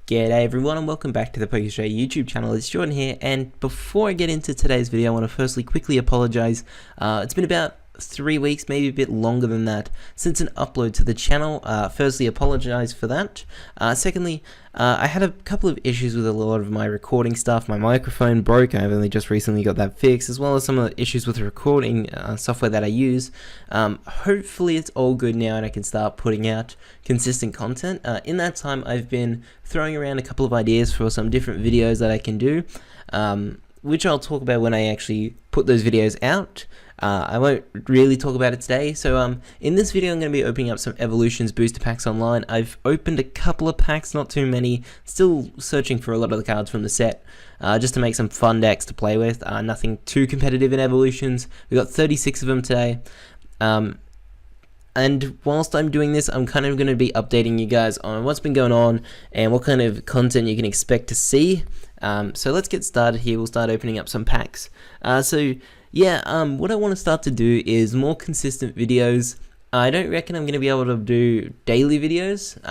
G'day everyone and welcome back to the Pokestraya YouTube channel. It's Jordan here, and before I get into today's video, I want to firstly quickly apologize. It's been about 3 weeks, maybe a bit longer than that, since an upload to the channel. Firstly, apologize for that. Secondly, I had a couple of issues with a lot of my recording stuff. My microphone broke, I've only just recently got that fixed, as well as some of the issues with the recording software that I use. Hopefully it's all good now and I can start putting out consistent content. In that time, I've been throwing around a couple of ideas for some different videos that I can do, which I'll talk about when I actually put those videos out. I won't really talk about it today. So in this video I'm going to be opening up some Evolutions booster packs online. I've opened a couple of packs, not too many, still searching for a lot of the cards from the set, just to make some fun decks to play with. Nothing too competitive in Evolutions. We got 36 of them today. And whilst I'm doing this, I'm kind of going to be updating you guys on what's been going on and what kind of content you can expect to see. So let's get started here. We'll start opening up some packs. What I want to start to do is more consistent videos. I don't reckon I'm going to be able to do daily videos.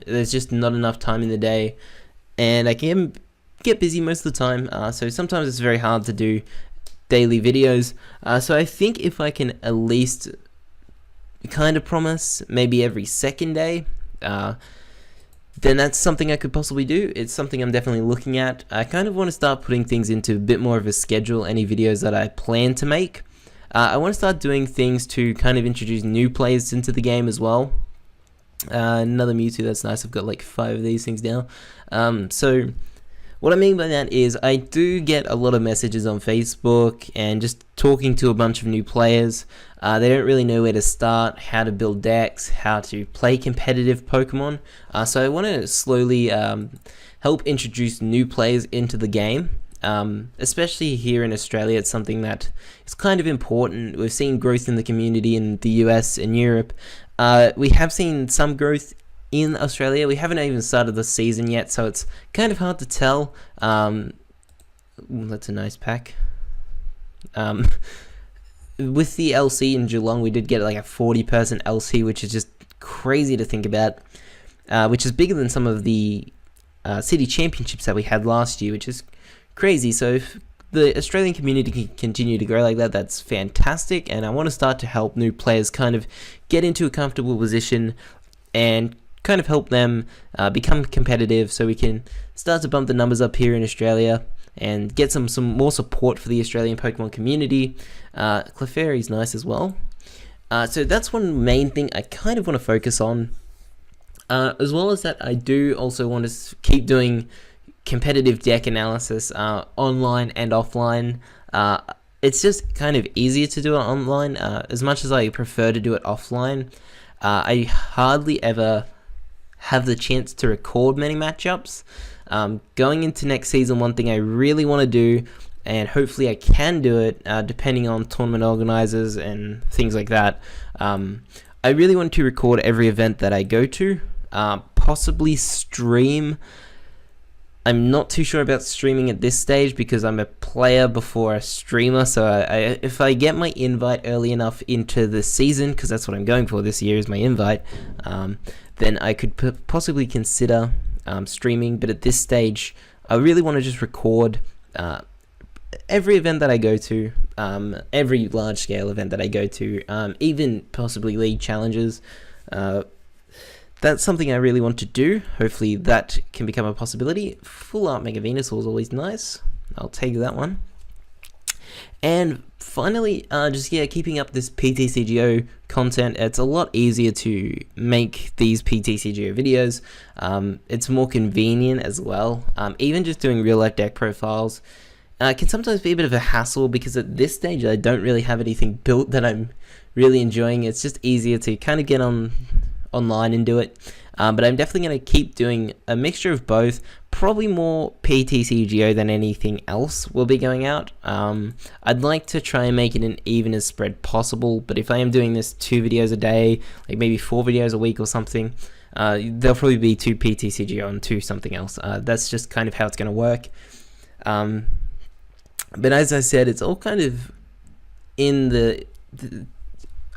There's just not enough time in the day, and I can get busy most of the time, so sometimes it's very hard to do daily videos. So I think if I can at least kind of promise maybe every second day, then that's something I could possibly do. It's something I'm definitely looking at. I kind of want to start putting things into a bit more of a schedule, any videos that I plan to make. I want to start doing things to kind of introduce new players into the game as well. Another Mewtwo, that's nice. I've got like 5 of these things now. So what I mean by that is I do get a lot of messages on Facebook and just talking to a bunch of new players. They don't really know where to start, how to build decks, how to play competitive Pokemon. So I want to slowly help introduce new players into the game. Especially here in Australia, it's something that is kind of important. We've seen growth in the community in the US and Europe. We have seen some growth in Australia. We haven't even started the season yet, so it's kind of hard to tell. That's a nice pack. With the LC in Geelong, we did get like a 40-person LC, which is just crazy to think about, which is bigger than some of the city championships that we had last year, which is crazy. So if the Australian community can continue to grow like that, that's fantastic, and I want to start to help new players kind of get into a comfortable position and kind of help them become competitive, so we can start to bump the numbers up here in Australia and get some more support for the Australian Pokemon community. Clefairy's nice as well. So that's one main thing I kind of want to focus on. As well as that, I do also want to keep doing competitive deck analysis online and offline. It's just kind of easier to do it online, as much as I prefer to do it offline. I hardly ever have the chance to record many matchups. Going into next season, one thing I really want to do, and hopefully I can do it, depending on tournament organizers and things like that, I really want to record every event that I go to, possibly stream. I'm not too sure about streaming at this stage because I'm a player before a streamer, so if I get my invite early enough into the season, because that's what I'm going for this year is my invite, then I could possibly consider streaming. But at this stage, I really want to just record every event that I go to, every large-scale event that I go to, even possibly league challenges. That's something I really want to do. Hopefully that can become a possibility. Full art Mega Venusaur is always nice. I'll take that one. And finally, keeping up this PTCGO content. It's a lot easier to make these PTCGO videos. It's more convenient as well. Even just doing real life deck profiles can sometimes be a bit of a hassle, because at this stage I don't really have anything built that I'm really enjoying. It's just easier to kind of get online and do it. But I'm definitely going to keep doing a mixture of both. Probably more PTCGO than anything else will be going out. I'd like to try and make it an evenest spread possible, but if I am doing this 2 videos a day, like maybe 4 videos a week or something, there'll probably be 2 PTCGO and 2 something else. That's just kind of how it's going to work. But as I said, it's all kind of in the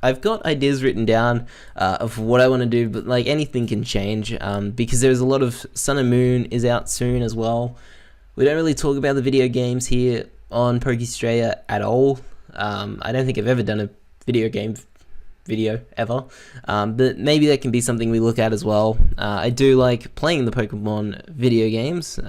I've got ideas written down of what I want to do, but like anything can change because there's a lot of Sun and Moon is out soon as well. We don't really talk about the video games here on Pokestraya at all. I don't think I've ever done a video game video ever, but maybe that can be something we look at as well. I do like playing the Pokemon video games,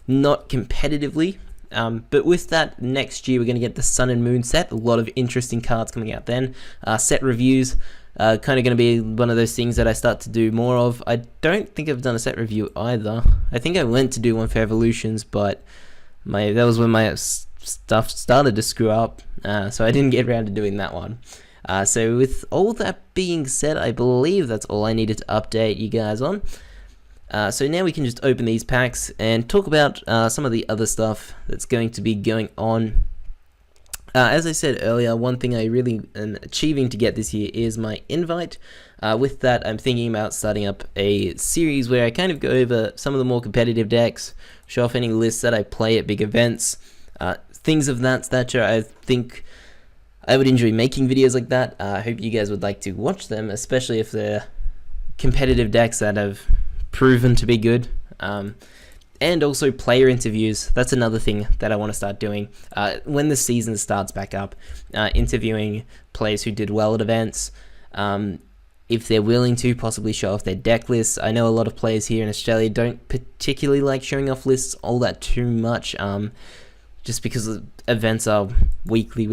not competitively. But with that, next year we're going to get the Sun and Moon set. A lot of interesting cards coming out then. Set reviews, kind of going to be one of those things that I start to do more of. I don't think I've done a set review either. I think I went to do one for Evolutions, but that was when my stuff started to screw up, so I didn't get around to doing that one. So with all that being said, I believe that's all I needed to update you guys on. So now we can just open these packs and talk about some of the other stuff that's going to be going on. As I said earlier, one thing I really am achieving to get this year is my invite. With that, I'm thinking about starting up a series where I kind of go over some of the more competitive decks, show off any lists that I play at big events, things of that stature. I think I would enjoy making videos like that. I hope you guys would like to watch them, especially if they're competitive decks that have proven to be good. And also player interviews. That's another thing that I want to start doing when the season starts back up, interviewing players who did well at events, if they're willing to possibly show off their deck lists. I know a lot of players here in Australia don't particularly like showing off lists all that too much, just because the events are weekly,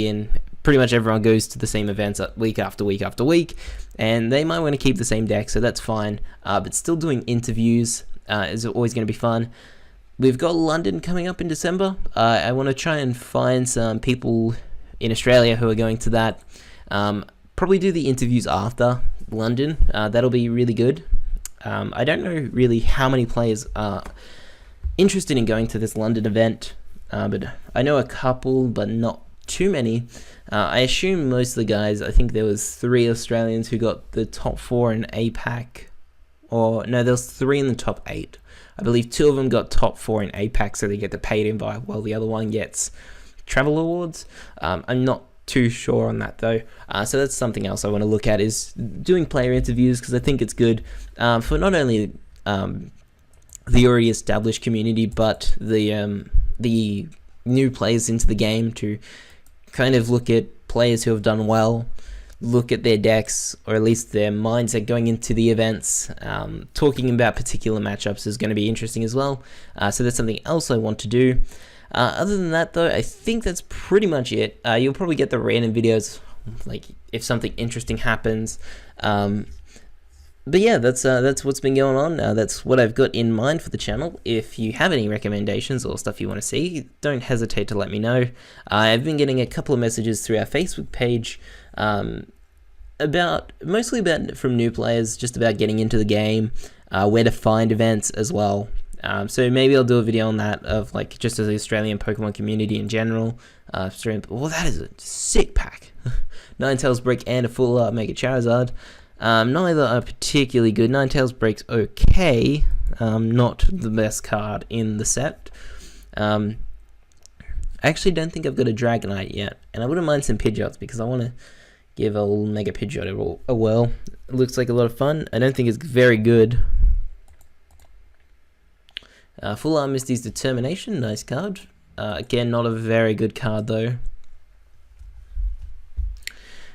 and pretty much everyone goes to the same events week after week after week, and they might want to keep the same deck, so that's fine. But still doing interviews is always going to be fun. We've got London coming up in December. I want to try and find some people in Australia who are going to that. Probably do the interviews after London. That'll be really good. I don't know really how many players are interested in going to this London event, but I know a couple, but not too many. I assume most of the guys, I think there was 3 Australians who got the top 4 in APAC, or no, there was 3 in the top 8. I believe 2 of them got top 4 in APAC, so they get the paid invite, while the other one gets travel awards. I'm not too sure on that though, so that's something else I want to look at, is doing player interviews, because I think it's good for not only the already established community, but the new players into the game, to kind of look at players who have done well, look at their decks, or at least their mindset going into the events. Talking about particular matchups is going to be interesting as well, so that's something else I want to do. Other than that though, I think that's pretty much it. You'll probably get the random videos, like if something interesting happens. But yeah, that's what's been going on. That's what I've got in mind for the channel. If you have any recommendations or stuff you want to see, don't hesitate to let me know. I've been getting a couple of messages through our Facebook page, mostly about from new players, just about getting into the game, where to find events as well. So maybe I'll do a video on that, of like just as the Australian Pokemon community in general. Well, that is a sick pack. Ninetales Break and a full art Mega Charizard. Neither are particularly good. Ninetales Break's okay, not the best card in the set. I actually don't think I've got a Dragonite yet, and I wouldn't mind some Pidgeots, because I want to give a little Mega Pidgeot a whirl. It looks like a lot of fun. I don't think it's very good. Full Art Misty's Determination, nice card. Again, not a very good card though.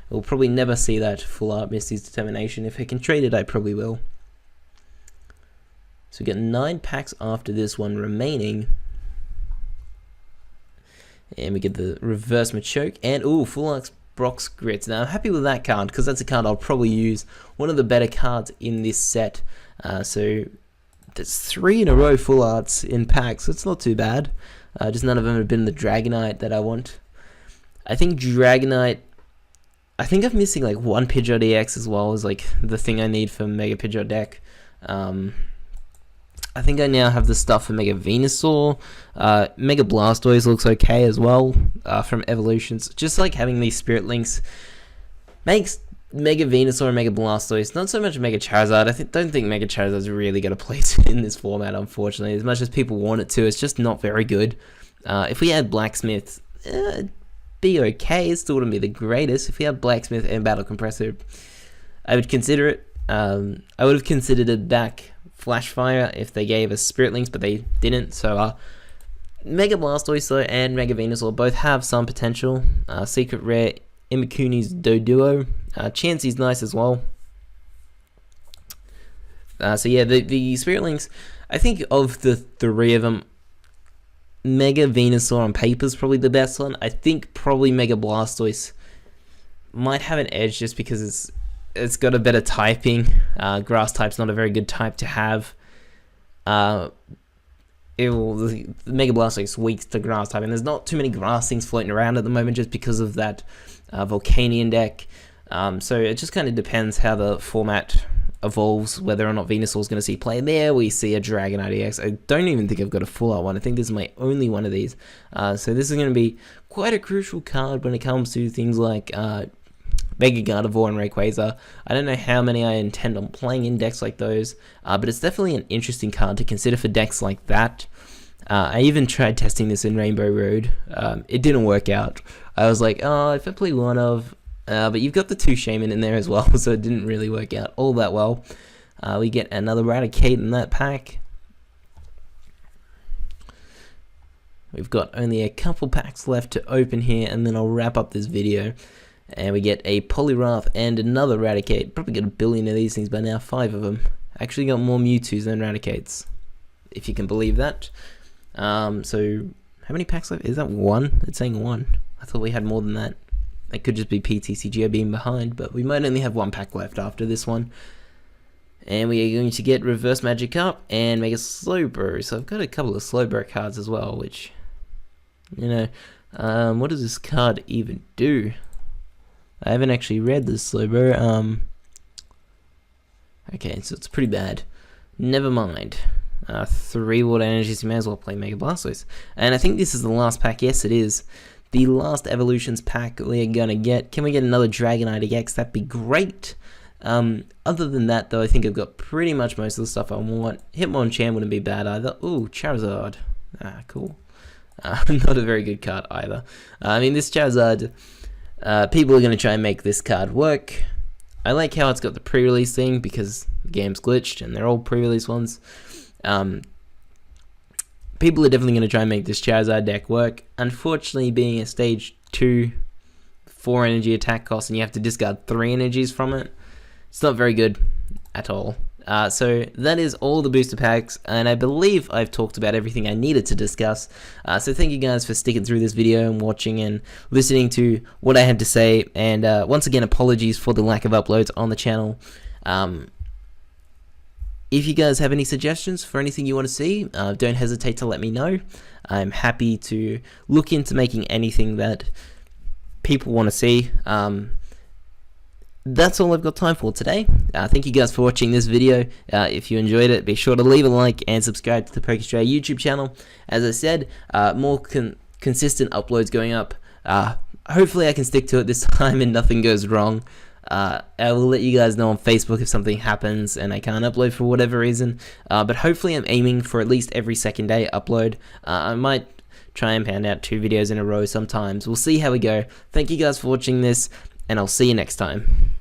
We'll probably never see that Full Art Misty's Determination. If I can trade it, I probably will. So we get 9 packs after this one remaining. And we get the Reverse Machoke. And, ooh, Full Art Brock's Grits. Now, I'm happy with that card, because that's a card I'll probably use. One of the better cards in this set. So, there's 3 in a row Full Arts in packs. So it's not too bad. Just none of them have been the Dragonite that I want. I think Dragonite... I think I'm missing like 1 Pidgeot EX as well, as like the thing I need for Mega Pidgeot deck. I think I now have the stuff for Mega Venusaur. Mega Blastoise looks okay as well, from Evolutions. Just like having these Spirit Links makes Mega Venusaur and Mega Blastoise, not so much Mega Charizard. Don't think Mega Charizard's really got a place in this format, unfortunately. As much as people want it to, it's just not very good. If we had Blacksmith, be okay. It still wouldn't be the greatest. If we had Blacksmith and Battle Compressor, I would consider it. I would have considered it back Flashfire if they gave us Spirit Links, but they didn't. So Mega Blastoise though and Mega Venusaur both have some potential. Secret Rare Imakuni's Doduo. Chansey's nice as well. So yeah, the Spirit Links, I think of the three of them, Mega Venusaur on paper is probably the best one. I think probably Mega Blastoise might have an edge just because it's got a better typing. Grass type's not a very good type to have. The Mega Blastoise weak to grass type, and there's not too many grass things floating around at the moment just because of that Volcanion deck. So it just kind of depends how the format evolves, whether or not Venusaur is going to see play there. We see a Dragonite EX. I don't even think I've got a full art one. I think this is my only one of these. So this is going to be quite a crucial card when it comes to things like Mega Gardevoir and Rayquaza. I don't know how many I intend on playing in decks like those, but it's definitely an interesting card to consider for decks like that. I even tried testing this in Rainbow Road. It didn't work out. I was like, oh, if I play one of... but you've got the 2 Shaman in there as well, so it didn't really work out all that well. We get another Raticate in that pack. We've got only a couple packs left to open here, and then I'll wrap up this video. And we get a Poliwrath and another Raticate. Probably got a billion of these things by now, 5 of them. Actually got more Mewtwo's than Raticates, if you can believe that. So, how many packs left? Is that 1? It's saying 1. I thought we had more than that. It could just be PTCG being behind, but we might only have 1 pack left after this one. And we are going to get Reverse Magikarp and Mega Slowbro. So I've got a couple of Slowbro cards as well, which, you know, what does this card even do? I haven't actually read this Slowbro. Okay, so it's pretty bad. Never mind. 3 Water Energies, you may as well play Mega Blastoise. And I think this is the last pack. Yes, it is. The last Evolutions pack we're gonna get. Can we get another Dragonite EX? That'd be great. Other than that, though, I think I've got pretty much most of the stuff I want. Hitmonchan wouldn't be bad either. Ooh, Charizard. Cool. Not a very good card either. I mean, this Charizard, people are gonna try and make this card work. I like how it's got the pre-release thing because the game's glitched and they're all pre-release ones. People are definitely going to try and make this Charizard deck work. Unfortunately, being a stage 2, 4 energy attack cost, and you have to discard 3 energies from it, it's not very good at all. So that is all the booster packs, and I believe I've talked about everything I needed to discuss. So thank you guys for sticking through this video and watching and listening to what I had to say. And once again, apologies for the lack of uploads on the channel. If you guys have any suggestions for anything you want to see, don't hesitate to let me know. I'm happy to look into making anything that people want to see. That's all I've got time for today. Thank you guys for watching this video. If you enjoyed it, be sure to leave a like and subscribe to the Pokestraya YouTube channel. As I said, more consistent uploads going up. Hopefully I can stick to it this time and nothing goes wrong. I will let you guys know on Facebook if something happens and I can't upload for whatever reason, but hopefully I'm aiming for at least every second day upload. I might try and pound out 2 videos in a row sometimes. We'll see how we go. Thank you guys for watching this, and I'll see you next time.